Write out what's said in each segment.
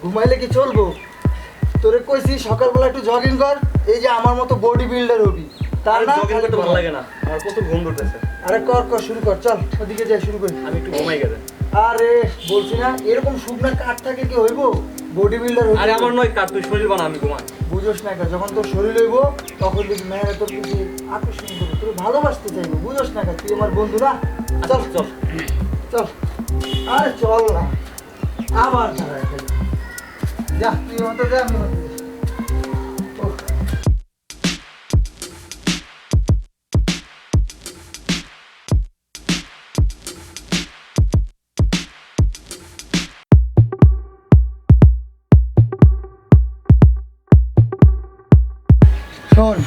ঘুমাইলে কি চলবো? তোরে কইছি সকালবেলা একটু জগিং কর, এই যে আমার মতো বডি বিল্ডার হবি। তার না জগিং করতে ভালো লাগে না, আমার কত ঘুম ধরতেছে। আরে কর কর, শুরু কর, চল ওদিকে যাই, শুরু করি। আমি একটু ঘুমাই গেলে। আরে বলছি না, এরকম শুকনা কাঠ থাকে কি হইব? বডি বিল্ডার হইব। আরে আমার নয় কাট, তুই শরীর বানা, আমি ঘুমাই। বুঝোস না, যখন তোর শরীর হইব তখন দেখবি মেয়েরা তোর প্রতি আকর্ষণ করবে, তোর ভালোবাসতে চাইবো। বুঝোস না, তুই আমার বন্ধু না। চল চল চল, আরে চল না, আবার যা, তুই মতো যা, আমি মতো যাই। ওহ। শোন,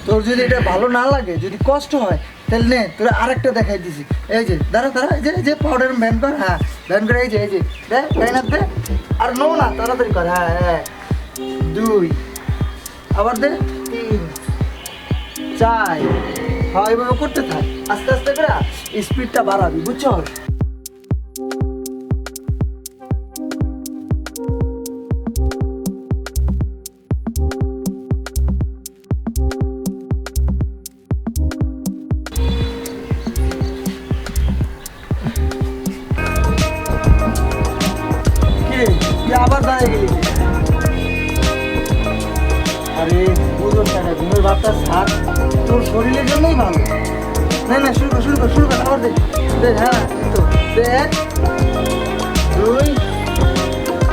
তোর যদি এটা ভালো না লাগে, যদি কষ্ট হয়, তাহলে নে, তোরা আরেকটা দেখাই দিছি। এই যে দাঁড়া দাঁড়া, এই যে পাউডার ব্যান কর, হ্যাঁ ব্যান করে, এই যে দে লাইন আপ দে, আর নো না, তাড়াতাড়ি কর। হ্যাঁ হ্যাঁ, 2, আবার দে 3, 4। হ্যাঁ এইভাবে করতে থাক, আস্তে আস্তে করে স্পিডটা বাড়াবি, বুঝছস? আবার দাঁড়িয়ে গেলি? আরে বুঝোস না, ঘুমের ভাবটা থাক, তোর শরীরের জন্যই ভালো। না না, শুরু কর শুরু কর শুরু কর, আবার দে দে, হ্যাঁ তো দে, 1, 2,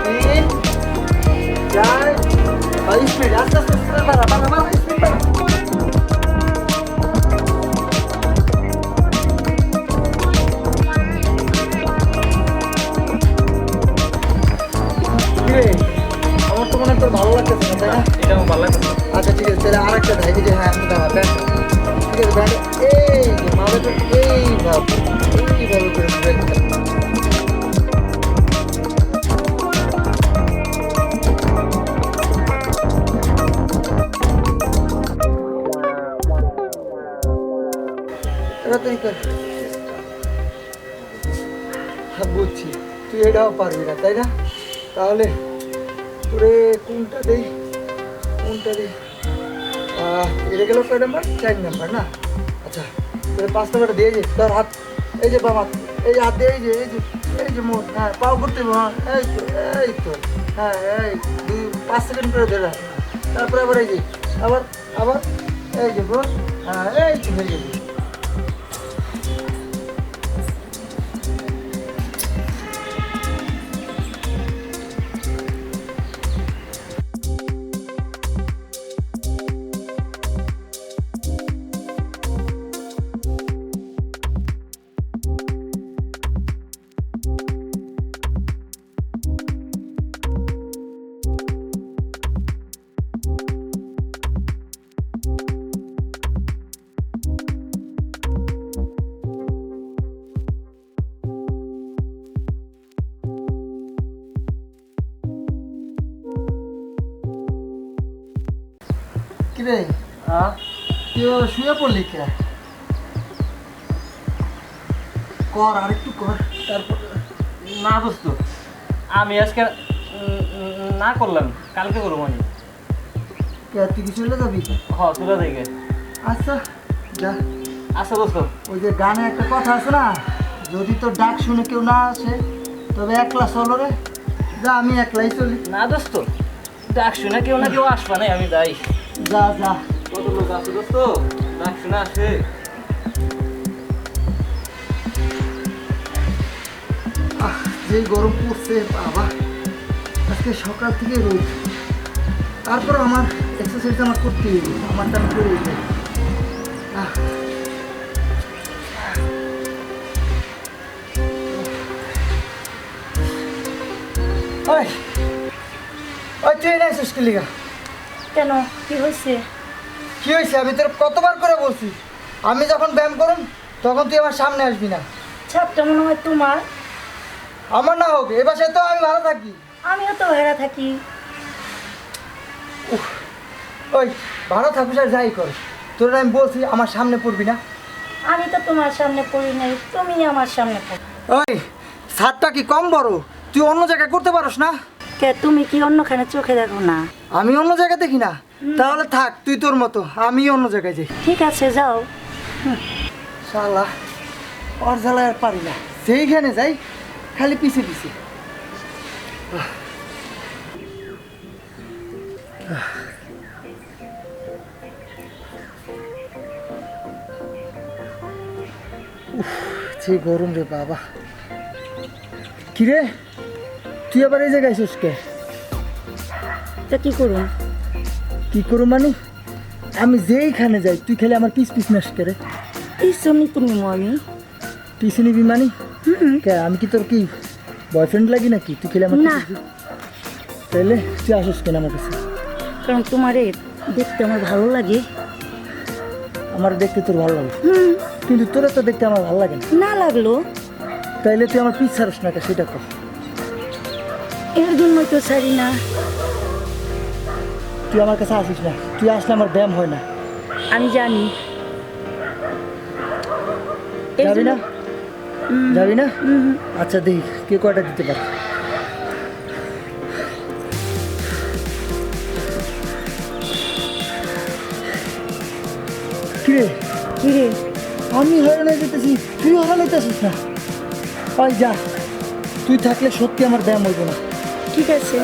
3, 4, স্পিড আস্তে আস্তে আস্তে বাড়া বাড়া বাড়া, স্পিড বাড়া। আমার তো মনে হয় তোর ভালো লাগতেছে না, তাই না? এটা আমার ভালো লাগে না। আচ্ছা ঠিক আছে, তাহলে আরেকটা দেখ, এই যে হ্যাঁ আমি দাঁড়া ব্যান্ড, ঠিক আছে ব্যান্ড, এই যে মাথাটা এইভাবে করে ব্যান্ড। তাড়াতাড়ি কর। হ্যাঁ বুঝছি, তুই এটাও পারবি না, তাই না? তাহলে তোরে কোনটা দেই, কোনটা দেই? এটা গেল কয় নাম্বার? 4 নাম্বার না? আচ্ছা, তোরে 5 নাম্বারটা দিয়ে যে তোর হাত, এই যে বাবা, এই যে হাত দিয়ে, এই যে মোট, হ্যাঁ পাও করতে হবে, হ্যাঁ এই তো হ্যাঁ, এই 5 সেকেন্ড করে ধরে রাখ। তারপরে আবার এই যে আবার আবার এই যে বল, হ্যাঁ এই তো হয়ে গেছে। কিরে তুই শুয়ে পড়লি কে? কর আরেকটু কর, তারপর। না দোস্ত, আমি আজকে না করলাম, কালকে করবো আমি। তুই কি চলে যাবি? তোরা দেখে। আচ্ছা যা। আচ্ছা দোস্ত, ওই যে গানে একটা কথা আছে না, যদি তোর ডাক শুনে কেউ না আসে তবে একলা চলো রে। যা, আমি একলাই চলি। না দোস্ত, ডাক শুনে কেউ না কেউ আসবা নাই, আমি যাই। যা যা। কত লোক আছে দোস্ত, ডাক শুনে আসে। যে গরম পড়ছে বাবা, আজকে সকাল থেকে রোদ, তারপর আমার এক্সারসাইজ আমার করতেই হবে, আমারটা আমি করে যাই। ওই ওই তুই না এসেছিস কি লিগা? কেন, কি হয়েছে? কি হয়েছে? আমি তোর কতবার করে বলছি, আমি যখন ব্যায়াম করুন তখন তুই আমার সামনে আসবি না। ছাপটা মনে হয় তোমার। আমার না হোক, এ বাসায় তো আমি ভালো থাকি। আমিও তো ভাড়া থাকি। ওই ভালো থাকিস আর যাই কর, তোর আমি বলছি আমার সামনে পড়বি না। আমি তো তোমার সামনে পড়ি নাই, তুমি আমার সামনে পড়ো। ওই ছাদটা কি কম বড়? তুই অন্য জায়গায় করতে পারস না? কে তুমি কি অন্যখানে চোখে দেখো না? আমি অন্য জায়গায় দেখি না, তাহলে থাক তুই তোর মতো, আমি অন্য জায়গায় যাই। ঠিক আছে যাও। শালা ওর জ্বালায় আর পারি না, সেইখানে যাই খালি পিছে পিছে। যে গরম রে বাবা। কিরে তুই আবার এই জায়গায় আসিস কে? তা কি করুন? কি করো মানে? আমি যেইখানে যাই তুই খেলে আমার পিস পিস নাস করে। এই জন্যই তুমি আমি পিছু নিবি মানে? কে আমি কি তোর কি বয়ফ্রেন্ড লাগি নাকি তুই খেলে আমার না। পিছু নিবি? তাহলে তুই আসিস কেন আমার কাছে? কারণ তোমারে দেখতে আমার ভালো লাগে। আমার দেখতে তোর ভালো লাগে, কিন্তু তোরা তো দেখতে আমার ভালো লাগে না। না লাগলো তাইলে তুই আমার পিছ ছাড়স না কে সেটা কর। এর জন্যই তো ছাড়ি না। তুই আমার কাছে আসিস না, তুই আসলে আমার ব্যায়াম হয় না। আমি জানি। এর যাবি না? জন্য- যাবি না? আচ্ছা দেখি কে কয়টা দিতে পারে। কিরে কিরে আমি হয়রান যেতেছি, তুই হরালাইতেছিস না। ওই যা, তুই থাকলে সত্যি আমার ব্যায়াম হইব না। ঠিক আছে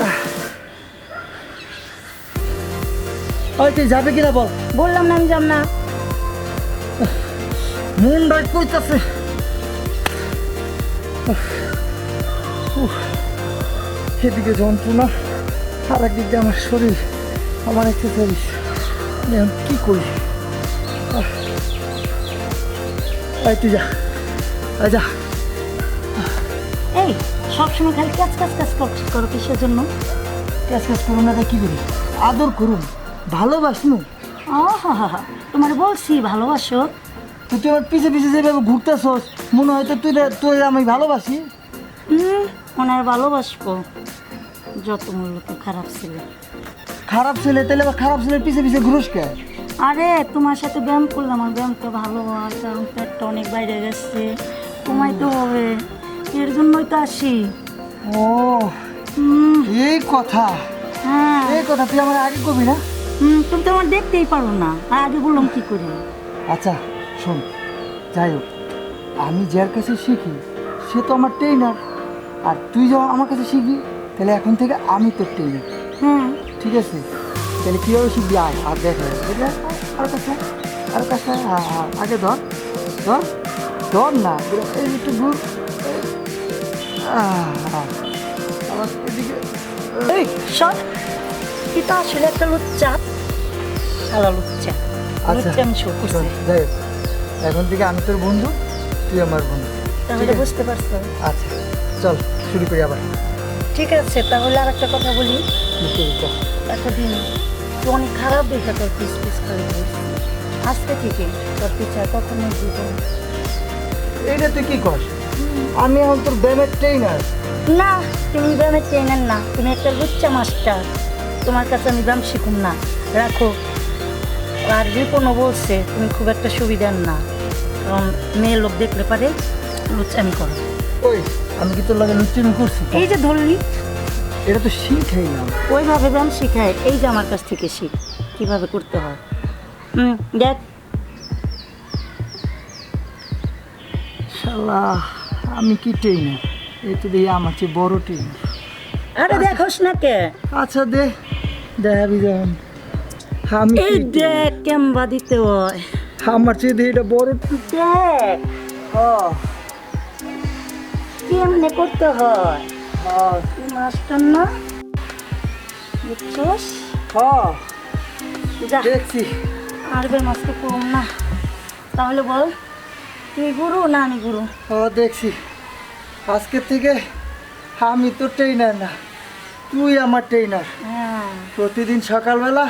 ওই তুই যাবে কিনা বল। বললাম না আমি যাব না। মন ডাক কইতাছে। এদিকে যন্ত্রণা আর একদিক দিয়ে আমার শরীর, আমার এক্সারসাইজ, এখন কি করি? এই তুই যা, এই যা। এই সবসময় খালি কাজ কাজ কাজ করো কিসের জন্য? কাজ কাজ করুন না, কি করি? আদর করুন, ভালোবাসনু। ও হা তোমার বলছি ভালোবাসো। তুই আমার পিছে পিছে যেভাবে ঘুরতেছস মনে হয় তো তুই আমি ভালোবাসি। ওনার ভালোবাসবো যত মূল্যকে খারাপ ছিল। খারাপ ছেলে তাহলে আবার খারাপ ছেলের পিছে পিছে ঘুরুস কে? আরে তোমার সাথে ব্যায়াম করলাম, আমার ব্যায়ামটা ভালো হয়, কারণ পেটটা অনেক বাইরে গেছে, কমাই তো হবে, এর জন্যই তো আসি। ও এই কথা, হ্যাঁ এই কথা তুই আমার আগে কবি না? তুমি তো আমার দেখতেই পারো না, আর আগে বললাম কি করে? আচ্ছা শোন, যাই হোক আমি যার কাছে শিখি সে তো আমার ট্রেনার, আর তুই যখন আমার কাছে শিখবি তাহলে এখন থেকে আমি তোর ট্রেনার। হ্যাঁ ঠিক আছে, তাহলে কীভাবে শিখবি আয় আর দেখ, বুঝলে? আর কাছে, আর কাছে, হ্যাঁ হ্যাঁ, আগে ধর ধর ধর না, এই একটু দূর, আবার এদিকে। এই শোন, এটা আসলে একটা লুচ্চা, শালা লুচ্চা। আচ্ছা লুচ্চা আমি শো শোন, করছি, যাই হোক এখন থেকে আমি তোর বন্ধু, তুই আমার বন্ধু। তাহলে ঠিক আছে? বুঝতে পারছো? আচ্ছা চল শুরু করি আবার। ঠিক আছে, তাহলে আর একটা কথা বলি। কি করবি চল। এতদিন তুই অনেক খারাপ দেখে তোর পিস পিস করে বলছি, আজকে থেকে তোর পিছা কখনোই জীবন। এইটা তুই কি কর? আমি এখন তোর ব্যায়ামের ট্রেনার। না, তুমি ব্যায়ামের ট্রেনার না, তুমি একটা লুচ্চা মাস্টার। তোমার কাছে আমি ব্যায়াম শিখুন না, রাখো। আর রিপনও বলছে তুমি খুব একটা সুবিধার না, কারণ মেয়ে লোক দেখলে পারে লুচ্চামি করো। ওই আমি কি তোর লাগে লুচ্চামি করছি? এই যে ধরলি, এটা তো শিখাইলাম। ওইভাবে ব্যায়াম শিখায়, এই যে আমার কাছ থেকে শিখ কীভাবে করতে হয়। দেখ শালা আমি কি ট্রেনার? এই তো দেখি আমার চেয়ে বড় ট্রেনার। আরে দেখোস না কে? আচ্ছা দে, দেখাবি যখন। আমি এই দেখ কেমবা দিতে হয়, আমার চেয়ে দে এটা বড়। দেখ হ্যাঁ কেমনে করতে হয়। হ্যাঁ তুই মাস্টার না, বুঝছস? হ্যাঁ যা, দেখছি। আর ব্যায়াম আজকে করুন না। তাহলে বল, তুই গুরু না আমি গুরু? হ্যাঁ দেখছি, আজকের থেকে আমি তো ট্রেনার না, তুই আমার ট্রেনার। হ্যাঁ প্রতিদিন সকালবেলা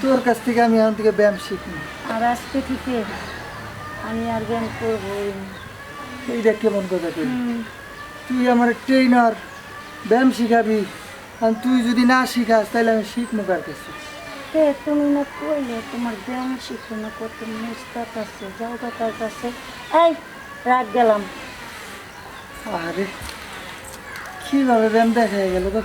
তোর কাছ থেকে আমি এখন থেকে ব্যায়াম শিখি। আর আজকে থেকে আমি আর ব্যায়াম করবোই না। এইটা কেমন কথা তুই? তুই আমার ট্রেনার, ব্যায়াম শিখাবি, আর তুই যদি না শিখাস তাহলে আমি শিখবো কার কাছে? তুমি না কইলে তোমার ব্যায়াম শিখো না, কত মুস্তাক আছে, যাও তার কাছে। এই রাগ গেলাম। আরে কিভাবে ব্যায়াম দেখা গেল তো।